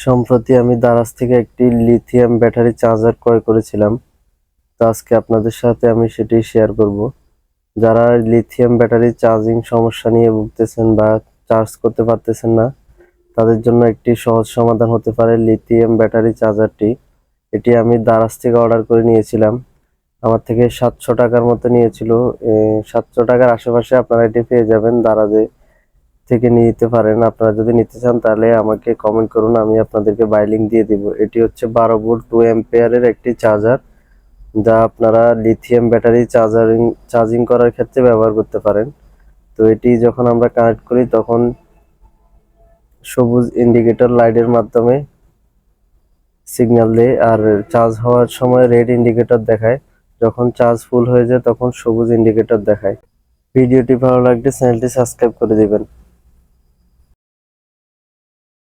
সম্প্রতি আমি দারাজ থেকে একটি লিথিয়াম ব্যাটারি চার্জার ক্রয় করেছিলাম। তো আজকে আপনাদের সাথে আমি সেটি শেয়ার করব। যারা লিথিয়াম ব্যাটারি চার্জিং সমস্যা নিয়ে ভুগতেছেন বা চার্জ করতে পারতেছেন না, তাদের জন্য একটি সহজ সমাধান হতে পারে লিথিয়াম ব্যাটারি চার্জারটি। এটি আমি দারাজ থেকে অর্ডার করে নিয়েছিলাম। আমার থেকে 700 টাকার মতো নিয়েছিল। 700 টাকার আশেপাশে আপনারা এটি পেয়ে যাবেন। দারাজে থেকে নিতে পারেন। আপনারা যদি নিতে চান তাহলে আমাকে কমেন্ট করুন, আমি আপনাদেরকে বাই লিংক দিয়ে দিব। এটি হচ্ছে 12 ভোল্ট 2 অ্যাম্পিয়ারের একটি চার্জার, যা আপনারা লিথিয়াম ব্যাটারি চার্জিং করার ক্ষেত্রে ব্যবহার করতে পারেন। তো এটি যখন আমরা কানেক্ট করি তখন সবুজ ইন্ডিকেটর লাইটের মাধ্যমে সিগন্যাল দেয়, আর চার্জ হওয়ার সময় রেড ইন্ডিকেটর দেখায়। যখন চার্জ ফুল হয়ে যায় তখন সবুজ ইন্ডিকেটর দেখায়। ভিডিওটি ভালো লাগলে চ্যানেলটি সাবস্ক্রাইব করে দিবেন।